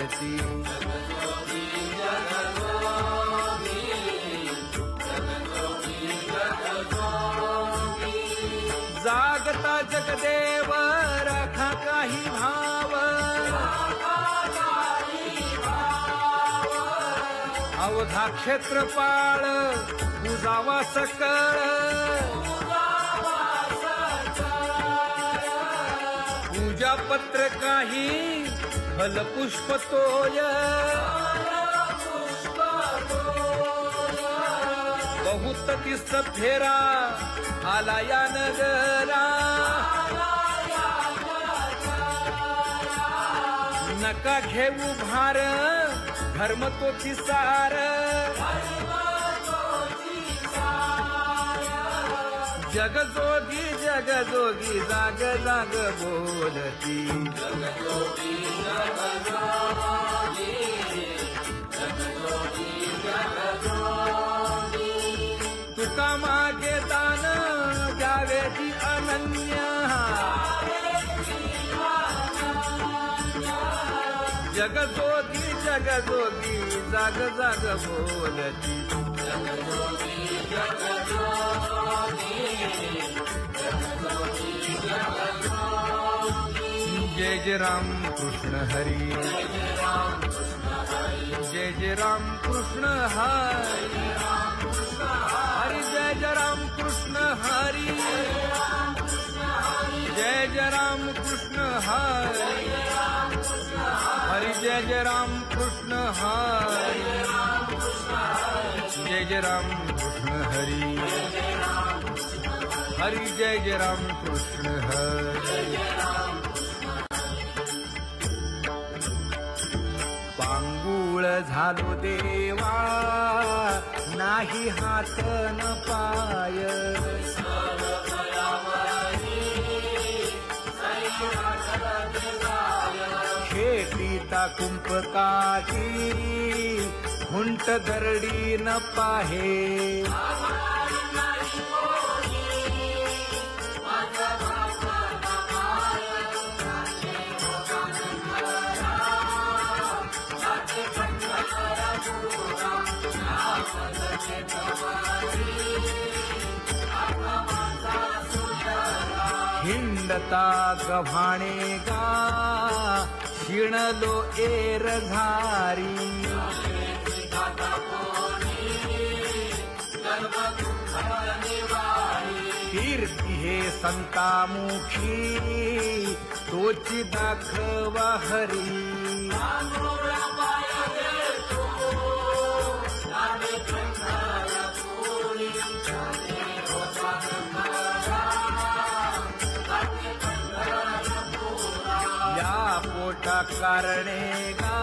बोलती जागता जगदेव राखा काही भाव अवधा क्षेत्रपाळ पूजावा सकळ पूजा पत्र काही फलपुष्प तोय बहुत तीस फेरा आला या नगरा नका घेऊ भार धर्म तो सार जगजोगी जगजोगी जाग जाग बोलती तुका मागे दान द्यावेची अनन्य जगजोगी जगजोगी जाग जाग बोलती जय जय राम कृष्ण हरी जय जय राम कृष्ण हरी हरि जय जय राम कृष्ण हरी जय जय राम कृष्ण हरी हरि जय जय राम कृष्ण हरी जय जय राम कृष्ण हरी हरि जय जय राम कृष्ण हरी पांगुळ झालो देवा नाही हात न पाय शेतीता कुंपकाची हुंट दरडी न पाहे हिंडता गव्हाणे गा शिणलो एर घारी कीर्ती हे संतामुखी तोची दाखवा हरी पोटा कारणे गा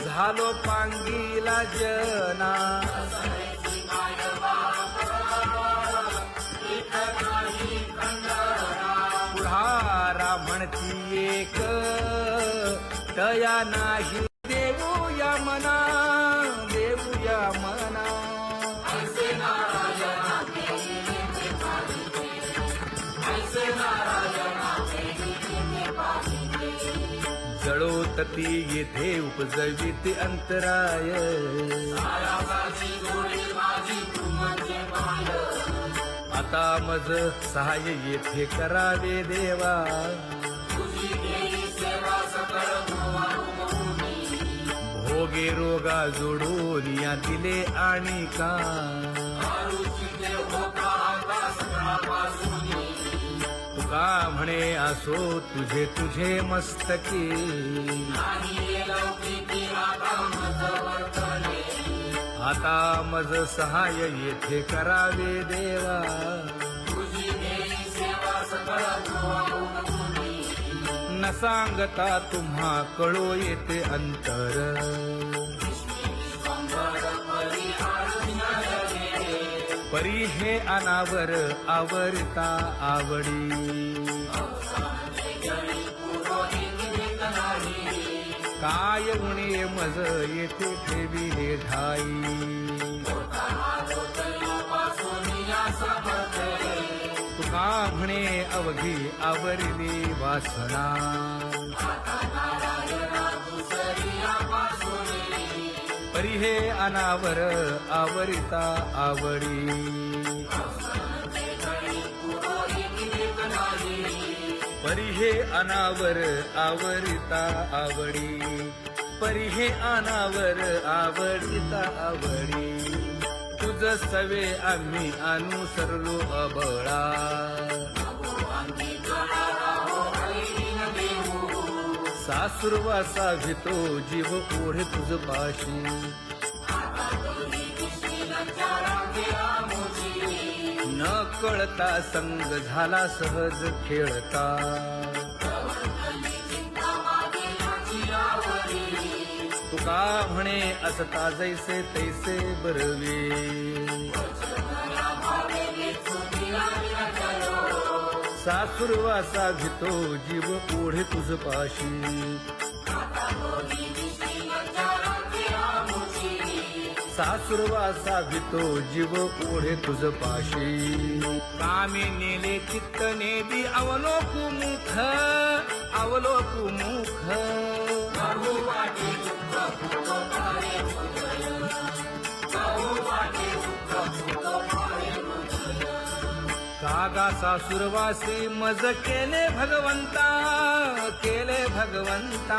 झालो पांगीला जना पुढारा म्हणती एक तया नाही देऊया मना देऊया मना जळोतती येथे उपजविते अंतराय आता मज सहाय्य येथे करावे देवा भोगे रोगा जोडून या दिले आणि का तुका म्हणे असो तुझे तुझे मस्तकी आता मज सहाय येथे करावे देवा न सांगता तुम्हा कळो येते अंतर परी हे अनावर आवरता आवडी काय उणे मज येथे ठेविले ठाई तुका म्हणे अवघी आवरली वासना परी हे अनावर आवरिता आवडी परी हे अनावर आवरिता आवडी परी हे अनावर आवडिता आवडी तुझ सवे आम्ही अनुसरलो अबळा सासुरवासा भितो जीव ओढे तुझ पाशी न कळता संग झाला सहज खेळता तुका म्हणे असता जैसे तैसे बरवे सासुरवासा भितो जीव ओढे तुझ पाशी सासुरवासा भितो जीव ओढे तुझ पाशी कामे नेले चित्त नेबी अवलोकु मुख अवलोकु मुख कागा सासुरवासी मज केले भगवंता केले भगवंता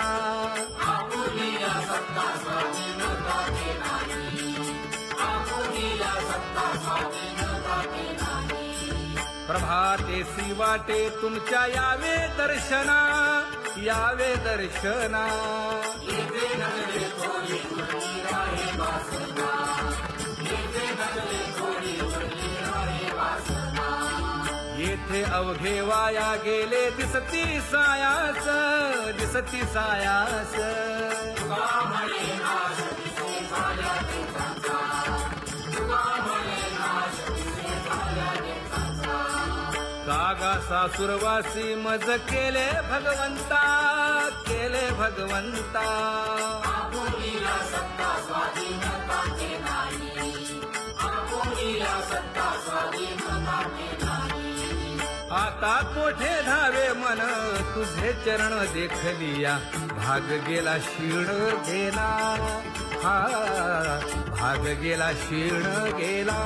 प्रभाते सी वाटे तुमच्या यावे दर्शना यावे दर्शना येथे अवघे वाया गेले दिसती सायास दिसती सायास कागा सासुरवासी मज केले भगवंता केले भगवंता आता कोठे धावे मन तुझे चरण देखलिया भाग गेला क्षीण गेला हा भाग गेला क्षीण गेला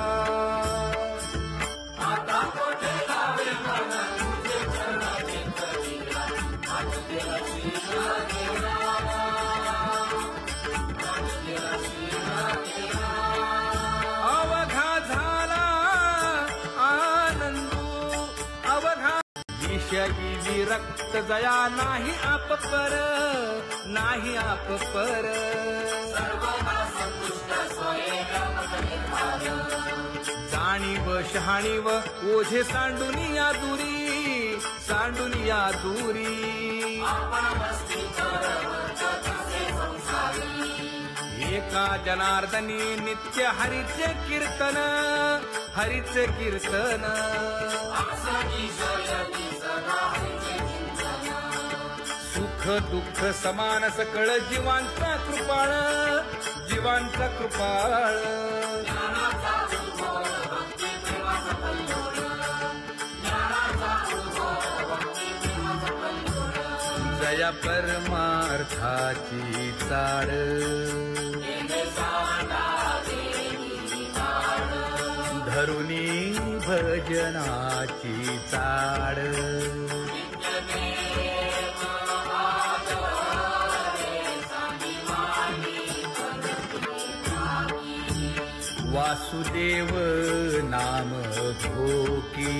आता कोठे धावे मन तुझे चरण देखलिया भाग गेला क्षीण गेला अवघा झाला विषयी विरक्त जया नाही आप पर नाही आप पर जाणीव शहाणीव ओझे सांडुनिया दुरी सांडुनिया दुरी एका जनार्दनी नित्य हरीचे कीर्तन हरीचे कीर्तन सुख दुःख समान सकळ जीवांचा कृपाळ जीवांचा कृपाळ जया परमार्थाची चाळ धरुनी भजनाची चाळ वासुदेव नाम घोकी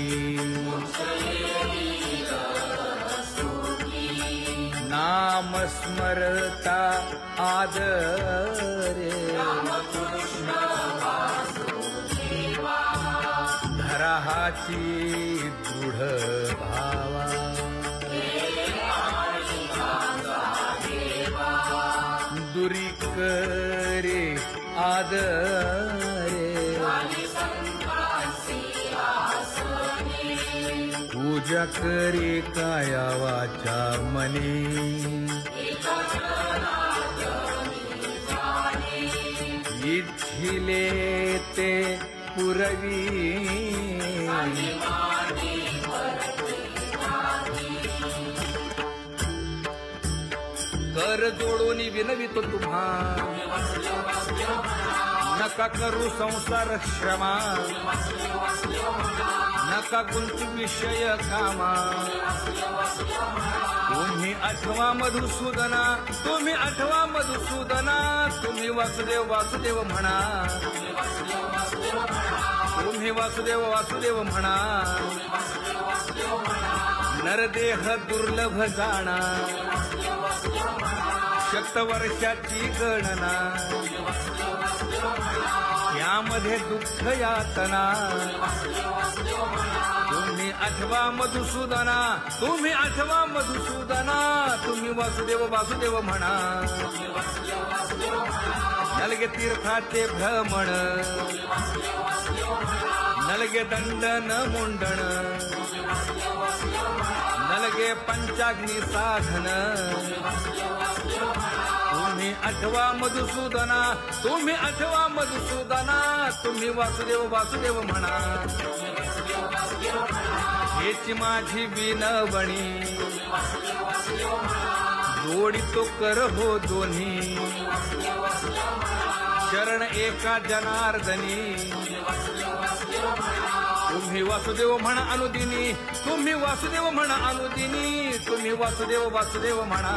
नाम स्मरता आदरे धराहाची दृढ भावा दुरी करे आदरे पूजा करे काया वाचा मने इच्छिले ते पुरवी कर जोडून विनवितो तुम्हा नका करू संसार श्रमा नका गुंतू विषय कामा तुम्ही आठवा मधुसूदना तुम्ही आठवा मधुसूदना तुम्ही वासुदेव वासुदेव म्हणा तुम्ही वासुदेव वासुदेव म्हणा नरदेह दुर्लभ जाणा शतवर्षाची गणना यामध्ये दुःख यातना तुम्ही आठवा मधुसूदना तुम्ही आठवा मधुसूदना तुम्ही वासुदेव वासुदेव म्हणा नलगे तीर्थाचे भ्रमण नलगे दंडन मुंडण नलगे पंचाग्नी साधन तुम्ही आठवा मधुसूदना तुम्ही आठवा मधुसूदना तुम्ही वासुदेव वासुदेव म्हणा हेची माझी विनवणी जोडितो कर हो दोन्ही शरण एका जनार्दनी तुम्ही वासुदेव म्हणा अनुदिनी तुम्ही वासुदेव म्हणा अनुदिनी तुम्ही वासुदेव वासुदेव म्हणा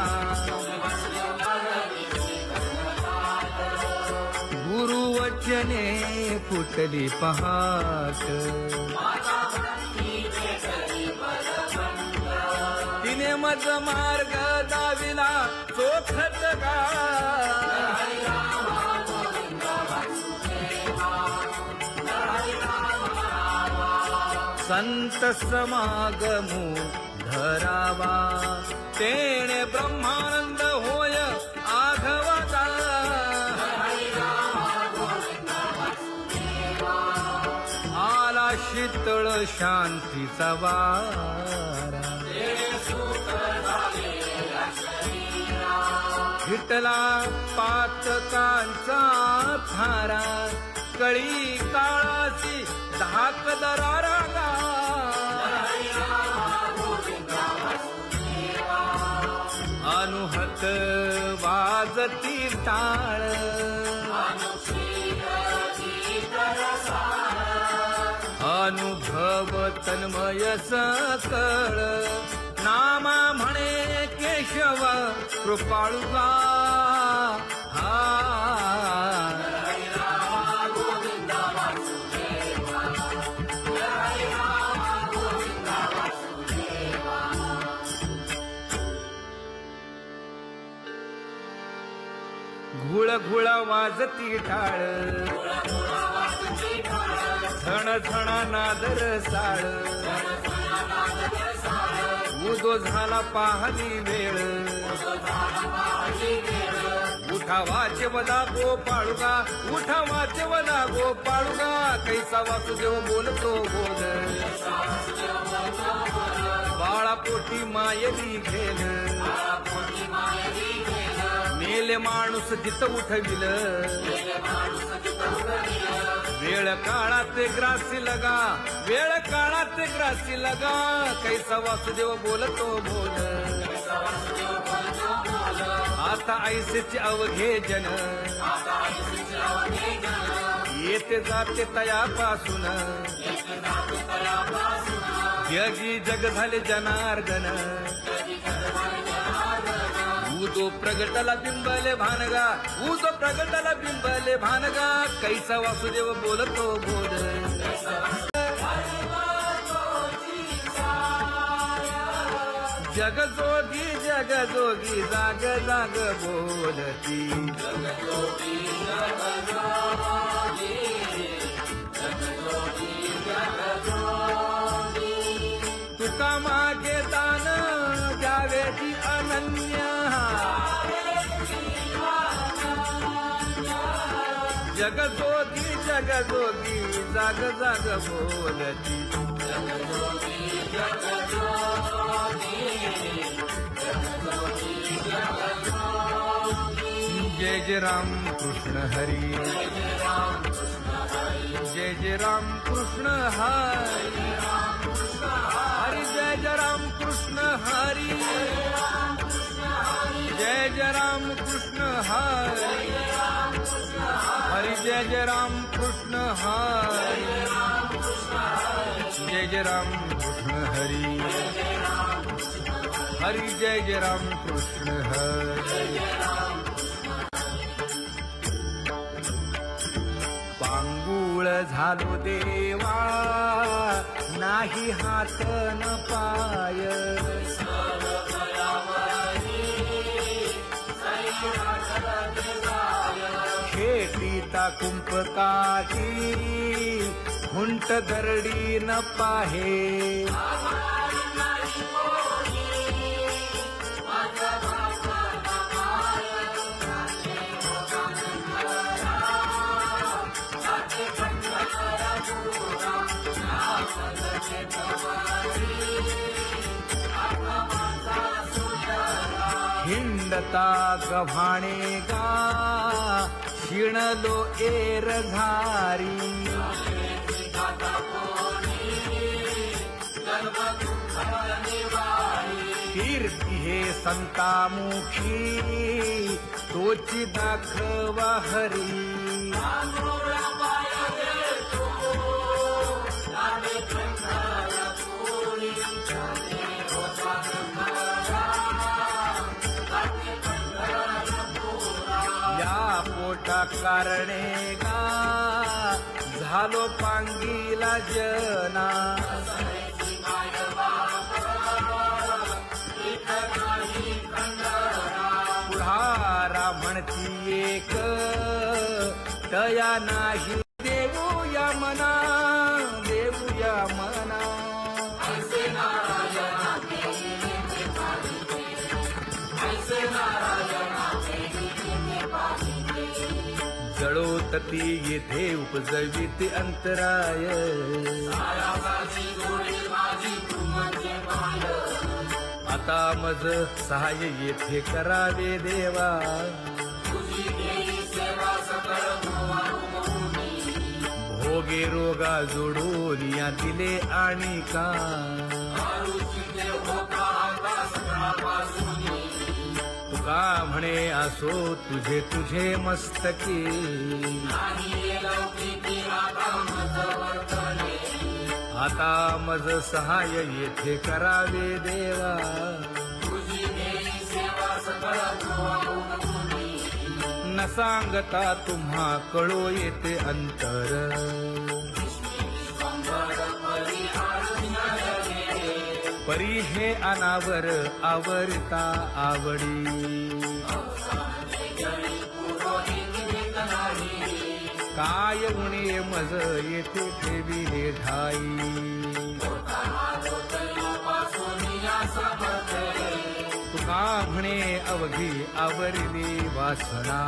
गुरुवचने फुटली पहाट तिने मज मार्ग दाविला चोखत गा संत समागमू धरावा तेणे ब्रह्मानंद होय आघवाचा आला शीतळ शांतीचा वारा विठला पातकांचा थारा कळी काळाची धाक दरारा अनुहत वाजती टाळ अनुभव तन्मय सकळ नामा म्हणे केशव कृपाळुगा घुळ घुळ वाजती टाळ झण झण नादर साळ उदो झाला पाहली वेळ उठा वाचे वदा गोपाळुगा उठा वाचे वदा गोपाळुगा कैसा वासुदेव बोलतो बोल बाळा पोटी मायली घेल मेले माणूस जित उठविल वेळ काळात ग्रासी लगा वेळ काळात ग्रासी लगा कैसा वासुदेव बोलतो बोल आता ऐसेचे अवघे जन येते जाते तयापासून जगी जग झाले जनार्दन उदो प्रगटला बिंबले भानगा उदो प्रगटला बिंबले भानगा कैसा वासुदेव बोलतो बोल जगजोगी जगजोगी जाग जाग बोलती तुका मागे दान द्यावेची अनन्य जगजोगी जगजोगी जाग जाग बोलती जय जय राम कृष्ण हरी जय जय राम कृष्ण हरी हरी जय जय राम कृष्ण हरी जय जय राम कृष्ण हरी हरी जय जय राम कृष्ण हरी जय जय राम कृष्ण हरी हरी जय जय राम कृष्ण हरी पांगुळ झालो देवा नाही हात न पाय खेटीता कुंपकाठी हुंट दरडी न पाहे हिंडता गव्हाणे गा शिणलो एरघारी कीर्ती हे संतामुखी तोची दाखवा हरी पोटा कारणे गा झालो पांगीला जना पुढारा म्हणती एक तया नाही देऊया मना देऊया मना जळोतती येथे उपजविते अंतराय आता मज सहाय्य येथे करावे देवा भोगे रोगा जोडून या दिले आणि का तुका म्हणे असो तुझे तुझे मस्तकी आता मज सहाय्य येथे करावे देवा न सांगता तुम्हा कळो येते अंतर परी हे अनावर आवरता आवडी काय उणे मज येथे ठेविले ठाई तुका म्हणे अवघी आवरली वासना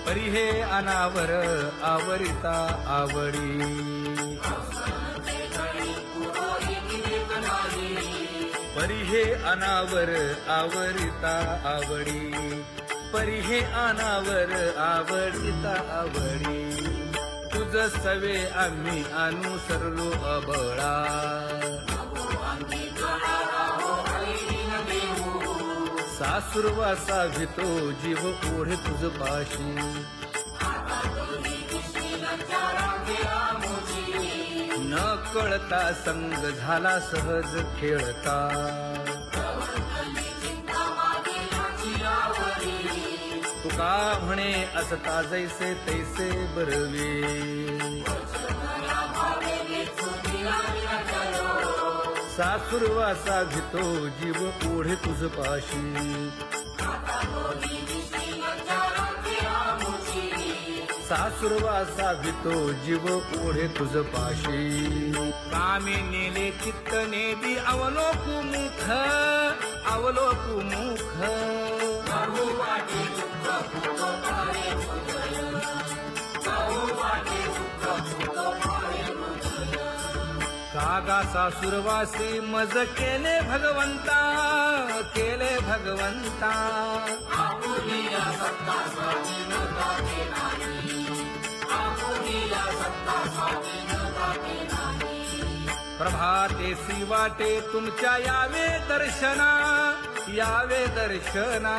परी हे अनावर आवरिता आवडी परी हे अनावर आवरिता आवडी परी हे अनावर आवडिता आवडी तुझ सवे आम्ही अनुसरलो अबळा सासुरवासा भितो जीव ओढे तुझ पाशी न कळता संग झाला सहज खेळता तुका म्हणे असता जैसे तैसे बरवे सासुरवासा भितो जीव ओढे तुझ पाशी सासुरवासा भितो जीव ओढे तुझ पाशी कामी नेले चित्त नेदी अवलोकु मुख अवलोकु मुख कागा सासुरवासी मज केले भगवंता केले भगवंता प्रभातेसी वाटे तुमच्या यावे दर्शना, यावे दर्शना.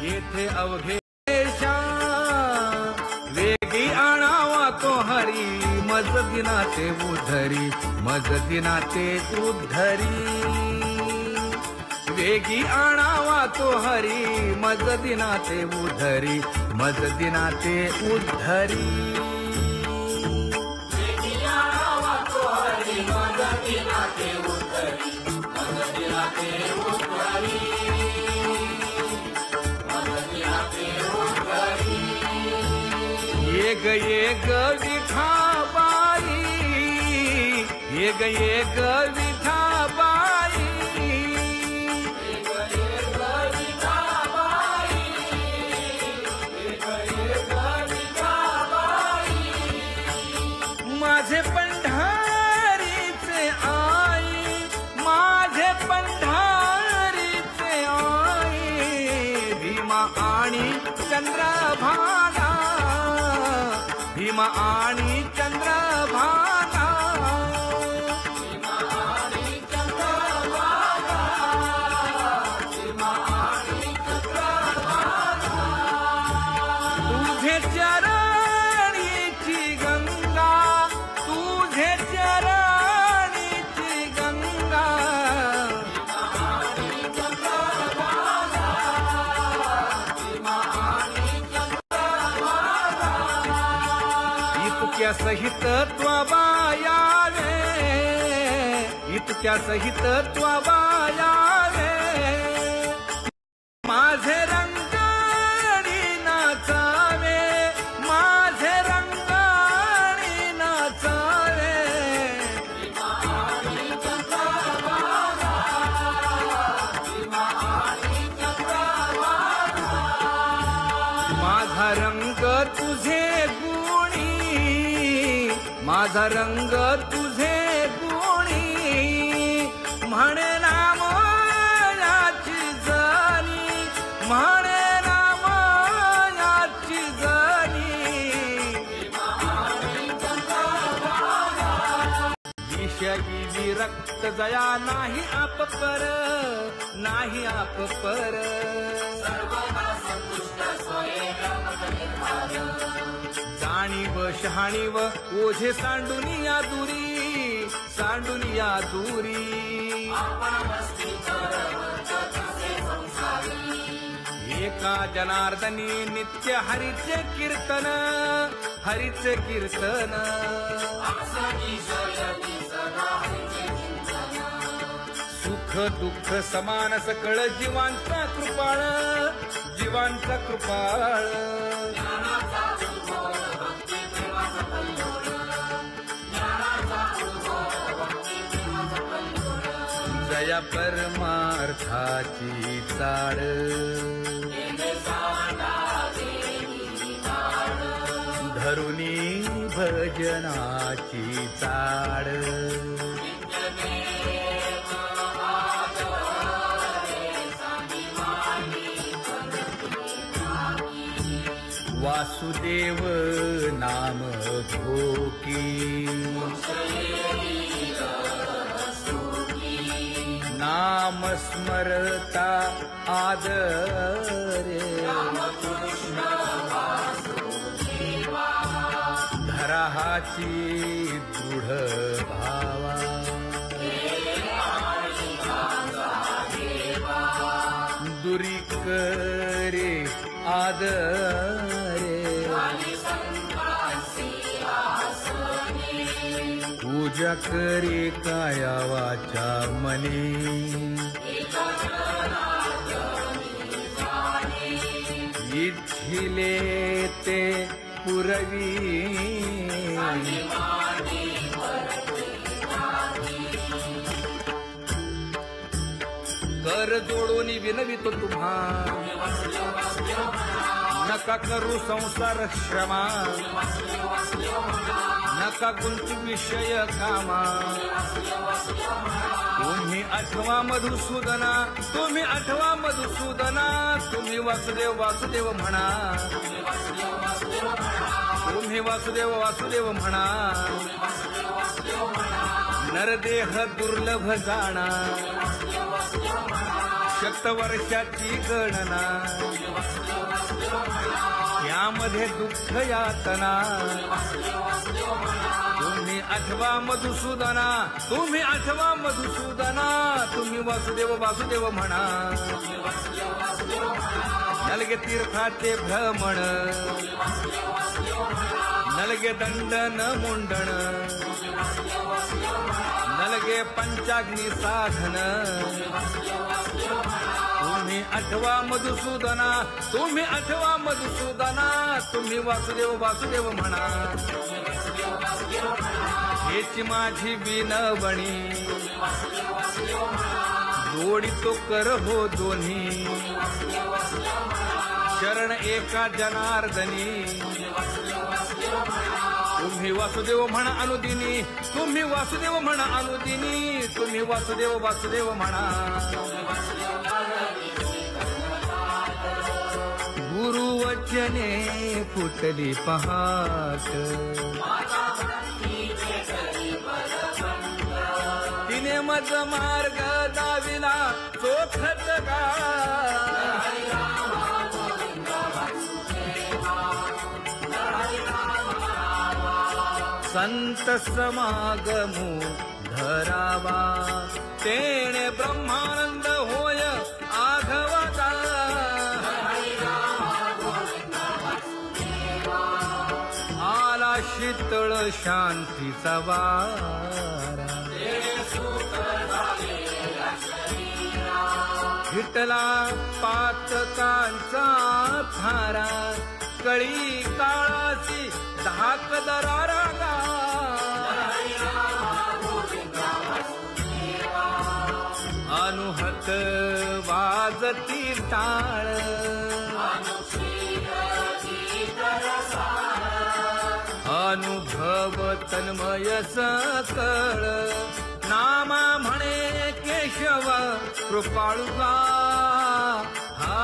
येथे अवघे वेगी आणावा तो हरी, मज दिनाचे उद्धरी, मज दिनाचे उद्धरी. वेगी आणावा तो हरी, मज दिनाचे उद्धरी, मज दिनाचे उद्धरी. वेगी आणावा तो हरी, मज दिनाचे उद्धरी, मज दिनाचे उद्धरी, मज दिनाचे उद्धरी. ये ग विठाबाई, ये ग विठाबाई, माझे पंढारीचे आई, माझे पंढारीचे आई. भीमा आणि चंद्रभागा, भीमा आणि चंद्रभागा, भीमा आणि चंद्रभागा, भीमा आणि चंद्रभागा. तुझे चरणीची गंगा, तुझे चरणीची गंगा, भीमा आणि चंद्रभागा, भीमा आणि चंद्रभागा. इतक्या सहित त्वबायावे, इतक्या सहित त्वबायावे. माझे रंगाणी नाचावे, माझे रंगाणी नाचावे. भीमा आणि चंद्रभागा, भीमा आणि चंद्रभागा. माझा रंग तुझे गुणी, माझा रंग तुझे गुणी. म्हणे नाम याची जाणी, म्हणे नाम याची जाणी. भीमा आणि चंद्रभागा. विषयी विरक्त जया नाही आपपर, नाही आपपर. जाणीव शहाणीव ओझे सांडुनिया दुरी, सांडुनिया दुरी. एका जनार्दनी नित्य हरीचे कीर्तन, हरीचे कीर्तन. सुख दुःख समान सकळ जीवांचा कृपाळ, जीवांचा कृपाळ. जया परमार्थाची चाळ, धरुनी भजनाची चाळ. वासुदेव नाम घोकी, नाम स्मरता आदरे. धराहाची दृढ भावा, दुरी करे आदरे. पूजा करे काया वाचा मनी, इच्छिले ते पुरवी. कर जोडून विनवितो तुम्हा, नका करू संसार श्रमा नका गुंतू विषय कामा तुम्ही आठवा मधुसूदना तुम्ही आठवा मधुसूदना तुम्ही वासुदेव वासुदेव म्हणा तुम्ही वासुदेव वासुदेव म्हणा नरदेह दुर्लभ जाणा शतवर्षाची गणना यामध्ये दुःख यातना तुम्ही आठवा मधुसूदना तुम्ही आठवा मधुसूदना तुम्ही वासुदेव वासुदेव म्हणा नलगे तीर्थाचे भ्रमण नलगे दंडन मुंडण नलगे पंचाग्नी साधन तुम्ही आठवा मधुसूदना तुम्ही आठवा मधुसूदना तुम्ही वासुदेव वासुदेव म्हणा हेची माझी विनवणी जोडितो कर हो दोन्ही शरण एका जनार्दनी तुम्ही वासुदेव म्हणा अनुदिनी तुम्ही वासुदेव म्हणा अनुदिनी तुम्ही वासुदेव वासुदेव म्हणा गुरुवचने फुटली पहाट तिने मज मार्ग दाविला चोखत गा संत समागमू धरावा तेणे ब्रह्मानंद होय आघवता आला शीतळ शांतीचा वारा हिटला पातकांचा थारा कळी काळाची धाक दरारा अनुहत वाजती टाळ अनुभव तन्मय सकळ नामा म्हणे केशव कृपाळुगा हा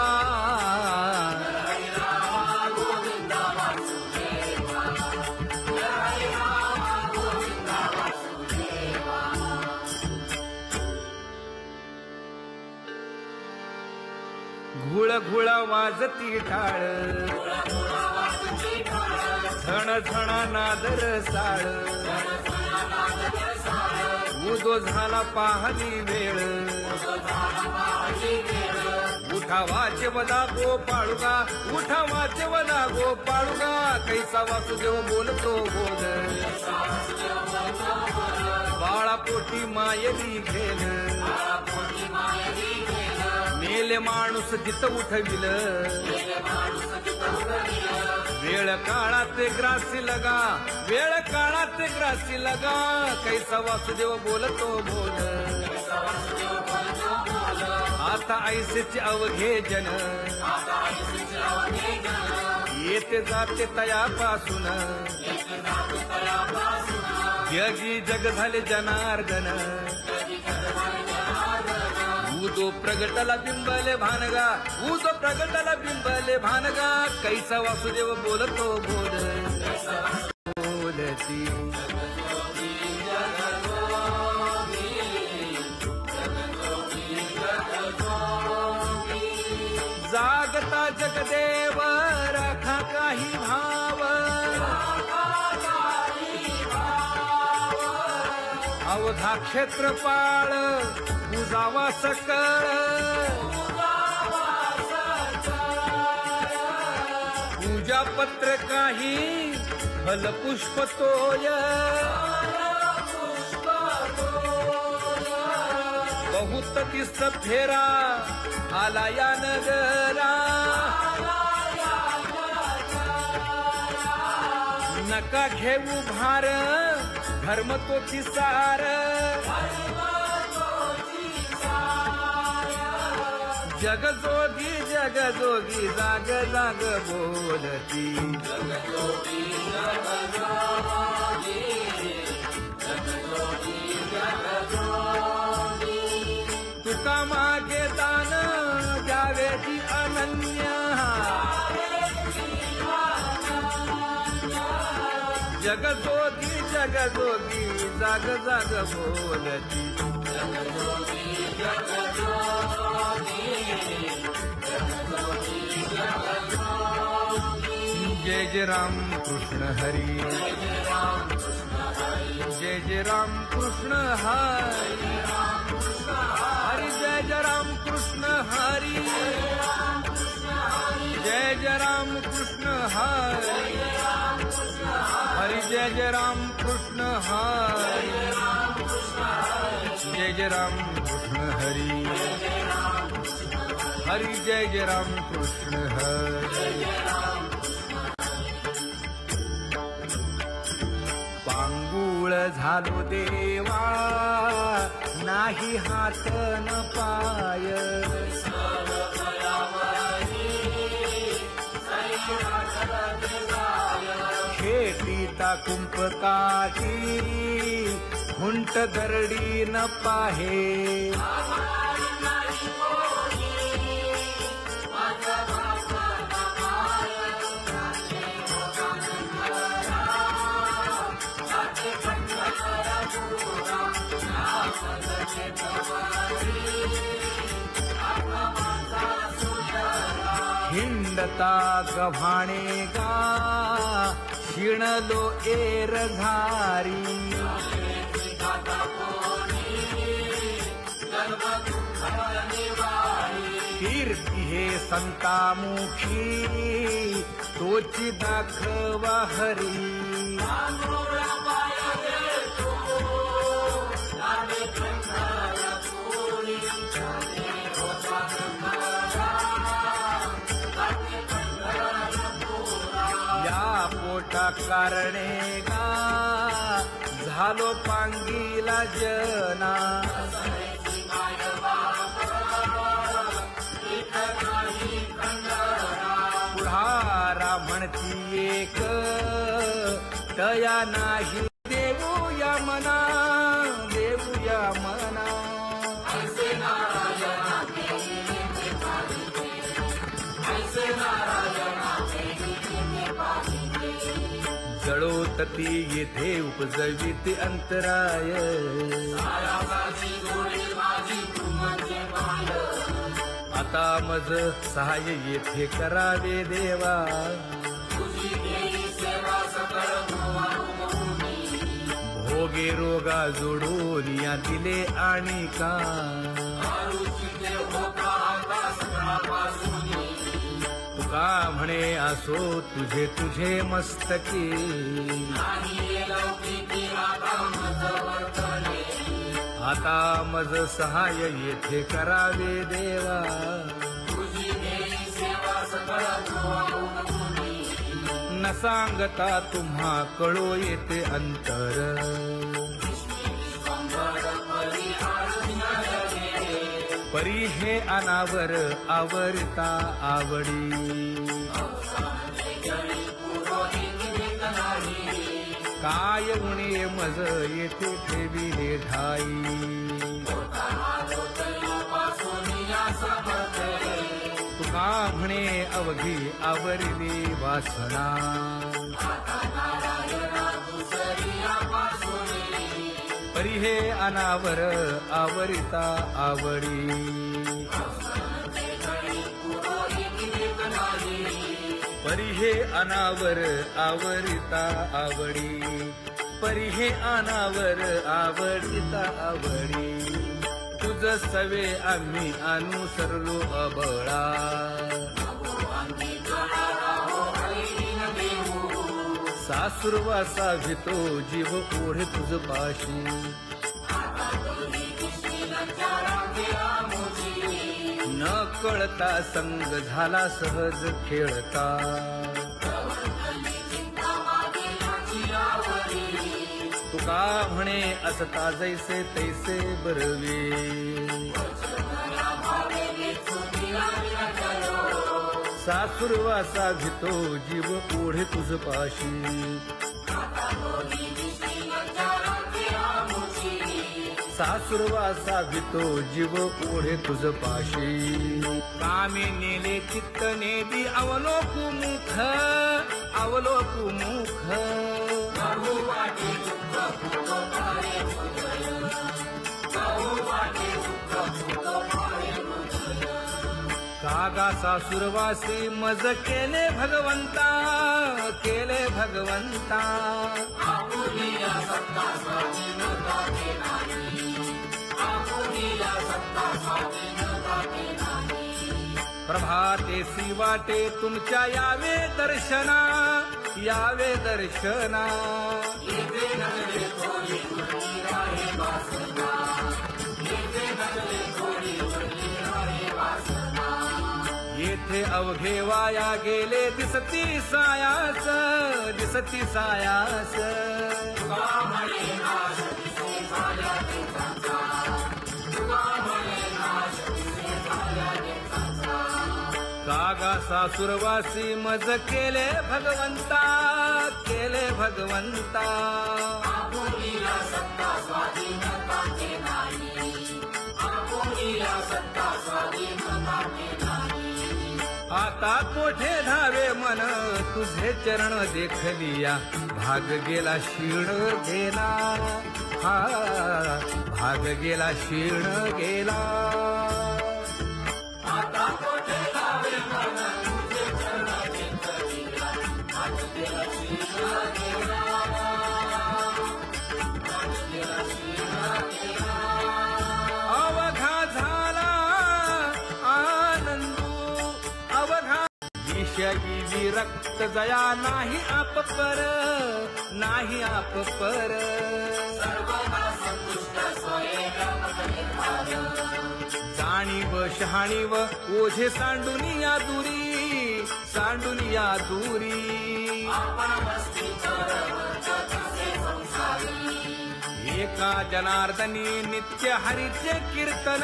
घुळ घुळ वाजती टाळ झण झण नादर साळ उदो झाला पाहली वेळ उठा वाचे वदा गोपाळुगा उठा वाचे वदा गोपाळुगा कैसा वासुदेव बोलतो बोल बाळा पोटी मायली घेल मेले माणूस जित उठविल वेळ काळात ग्रासी लगा वेळ काळात ग्रासी लगा कैसा वासुदेव बोलतो बोल आता ऐसेचे अवघे जन येते जाते तयापासून जगी जग झाले जनार्दन उदो प्रगटला बिंबले भानगा उदो प्रगटला बिंबले भानगा कैसा वासुदेव बोलतो बोल बोलती जागता जगदेव राखा काही भाव अवधा क्षेत्रपाळ उजावा सकळ पूजा पत्र काही फलपुष्प तोय बहुत दिस फेरा आला या नगरा नका घेऊ भार धर्म तोची सार जगजोगी जगजोगी जाग जाग बोलती तुका मागे दान द्यावेची अनन्य जगजोगी जगजोगी जाग जाग बोलती जय जय राम कृष्ण हरी जय जय राम कृष्ण हरी हरी जय जय राम कृष्ण हरी जय जय राम कृष्ण हरी हरी जय जय राम कृष्ण हरी जय जय राम कृष्ण हरी हरी जय जय राम कृष्ण हरी पांगुळ झालो देवा नाही हात न पाय खेटीता कुंपकाठी हुंट दरडी न पाहे हिंडता गव्हाणे गा शिणलो एरघारी कीर्ती हे संतामुखी तोची दाखवा हरी पोटा कारणे गा झालो पांगीला जना पुढारा म्हणती एक तया नाही देऊया मना देऊया मना जळोतती येथे उपजविते अंतराय आता मज सहाय्य येथे करावे देवा भोगे रोगा जोडून या दिले आणि का तुका म्हणे असो तुझे तुझे मस्तकी आता मज सहाय्य येथे करावे देवा न सांगता तुम्हा कळो येते अंतर परी हे अनावर आवरता आवडी काय उणे मज येथे ठेविले ठाई तुका म्हणे अवघी आवरली वासना परी हे अनावर आवरिता आवडी परी हे अनावर आवरिता आवडी परी हे अनावर आवडिता आवडी तुझ सवे आम्ही अनुसरलो अबळा सासुरवासा भितो जीव ओढे तुझ पाशी न कळता संग झाला सहज खेळता तुका म्हणे असता जैसे तैसे बरवे सासुरवासा भितो जीव ओढे तुझ पाशी सासुरवासा भितो जीव ओढे तुझ पाशी कामे नेले चित्त नेदी अवलोकु मुख अवलोकु मुख कागा सासुरवासी मज केले भगवंता केले भगवंता प्रभाते सी वाटे तुमच्या यावे दर्शना यावे दर्शना येथे अवघे वाया गेले दिसती सायास दिसती सायास कागा सासुरवासी मज केले भगवंता केले भगवंता आता कोठे धावे मन तुझे चरण देखलिया भाग गेला क्षीण गेला हा भाग गेला क्षीण गेला आता कोठे धावे मन तुझे चरण देखलिया भाग गेला क्षीण गेला अवघा झाला आनंदू अवघा विषयी विरक्त जया नाही आप पर नाही आप पर जाणीव शहाणीव ओझे सांडुनिया दुरी सांडुनिया दुरी एका जनार्दनी नित्य हरीचे कीर्तन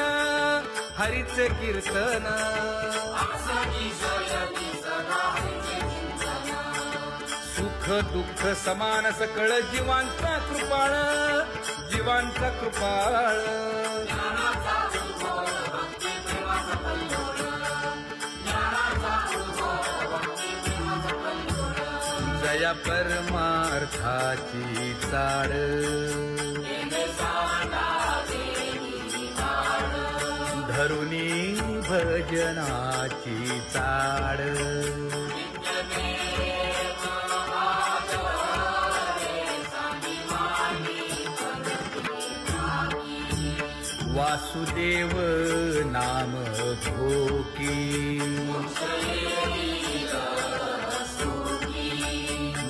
हरीचे कीर्तन सुख दुःख समान सकळ जीवांचा कृपाळ जीवांचा कृपाळ जया परमार्थाची चाळ धरुनी भजनाची चाळ वासुदेव नाम घोकी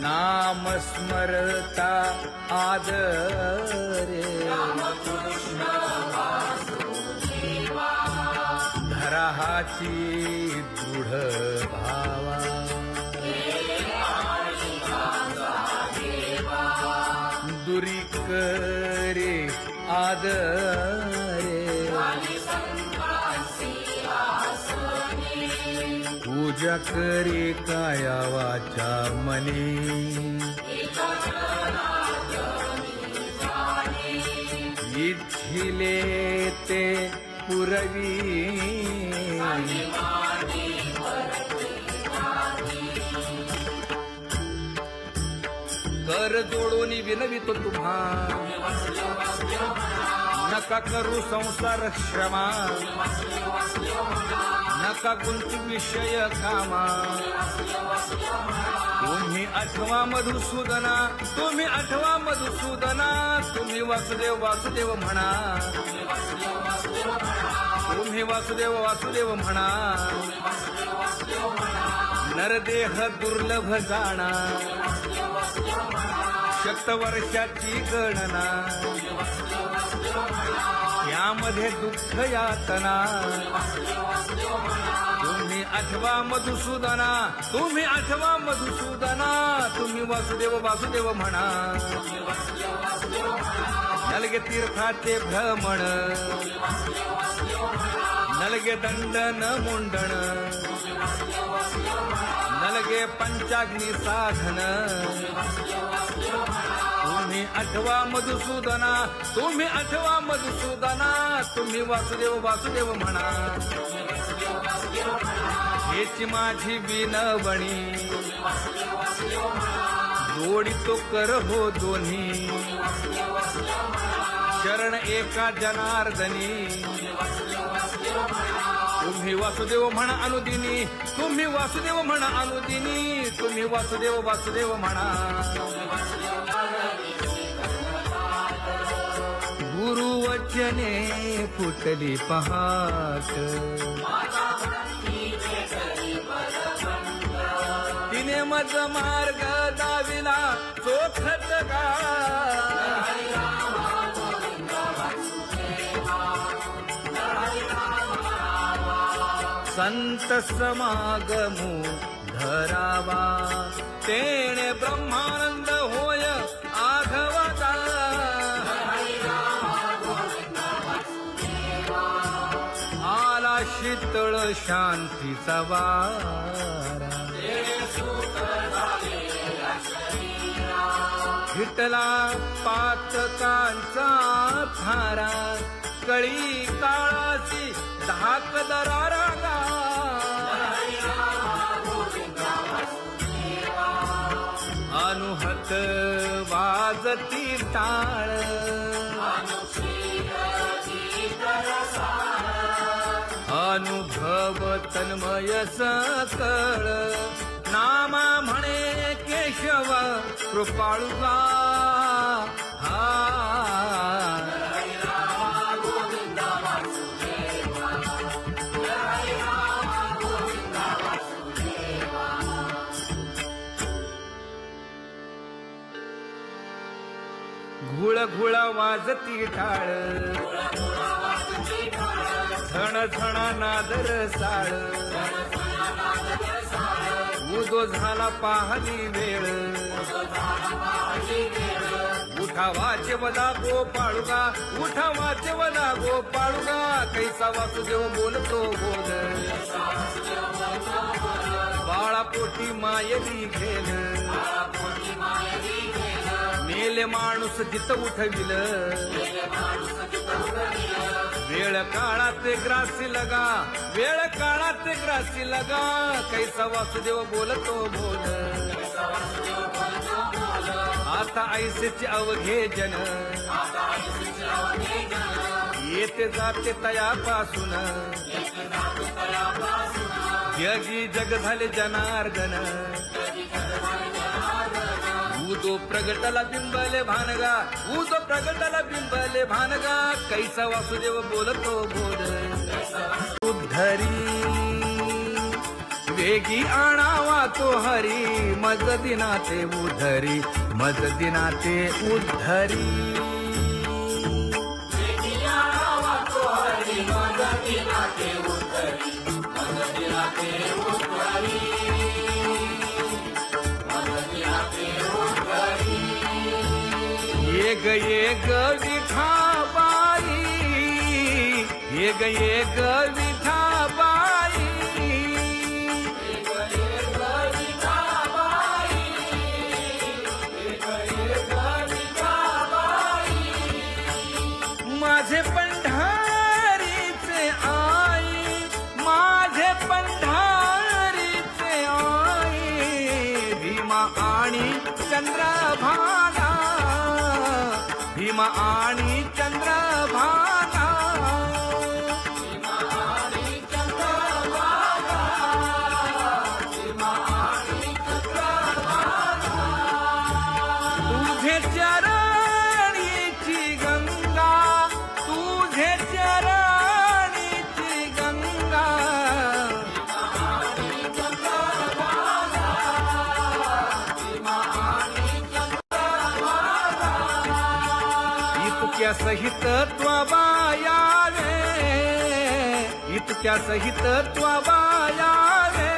नाम स्मरता आदरे धराहाची दृढ भावा दुरी करे आदरे पूजा करे काया वाचा मनी इच्छिले ते पुरवी कर जोडून विनवितो तुम्हा नका करू संसार क्षमा नका गुंतू विषय कामा तुम्ही आठवा मधुसूदना तुम्ही आठवा मधुसूदना तुम्ही वासुदेव वासुदेव म्हणा तुम्ही वासुदेव वासुदेव म्हणा नरदेह दुर्लभ जाणा शतवर्षाची गणना यामध्ये दुःख यातना तुम्ही आठवा मधुसूदना तुम्ही आठवा मधुसूदना तुम्ही वासुदेव वासुदेव म्हणा नलगे तीर्थाचे भ्रमण नलगे दंडन मुंडण नलगे पंचाग्नी साधन तुम्ही आठवा मधुसूदना, तुम्ही आठवा मधुसूदना, तुम्ही वासुदेव वासुदेव म्हणा. हेची माझी विनवणी जोडितो कर हो दोन्ही, शरण एका जनार्दनी. तुम्ही वासुदेव म्हणा अनुदिनी, तुम्ही वासुदेव म्हणा अनुदिनी, तुम्ही वासुदेव वासुदेव म्हणा. गुरुवचने फुटली पहाट, तिने मज मार्ग दाविला चोखत गा. संत समागमू धरावा, तेणे ब्रह्मानंद होय आघवता. आला शीतळ शांतीचा वारा, हिटला पातकांचा थारा. कळी काळाची धाक दरारा गा. अनुहत वाजती टाळ, अनुभव तन्मय सकळ. नामा म्हणे केशव कृपाळुगा. घुळ घुळ वाजती टाळ, झण झण नादर साळ. उदो झाला पाहली वेळ, उठा वाचे वदा गोपाळुगा, उठा वाचे वदा गोपाळुगा. कैसा वासुदेव बोलतो बोल, बाळापोटी मायली घेल. मेले माणूस जित उठविल, वेळ काळात ग्रासी लगा, वेळ काळात ग्रासी लगा. कैसा वासुदेव बोलतो बोल, आता ऐसेचे अवघे जन. येते जाते तयापासून, जगी जग झाले जनार्दन. उदो प्रगटला बिंबले भानगा, उदो प्रगटला बिंबले भानगा. कैसा वासुदेव बोलतो बोल. उद्धरी वेगी आणावा तो हरी, मज दिनाते उद्धरी, मज दिनाते उद्धरी. वेगी आणावा तो हरी, मज दिनाते उद्धरी, मज दिनाते उद्धरी. ये ग विठाबाई, ये ग विठाबाई. माझे पंढारीचे आई, माझे पंढारीचे आई. भीमा आणि चंद्रभागा, भीमा आणि चंद्रभागा. भीमा आणि चंद्रभागा, भीमा आणि चंद्रभागा. तुझे चरणीची गंगा, तुझे चरणीची गंगा. भीमा आणि चंद्रभागा, भीमा आणि चंद्रभागा. इतक्या सहित त्वबायावे, इतक्या सहित त्वबायावे.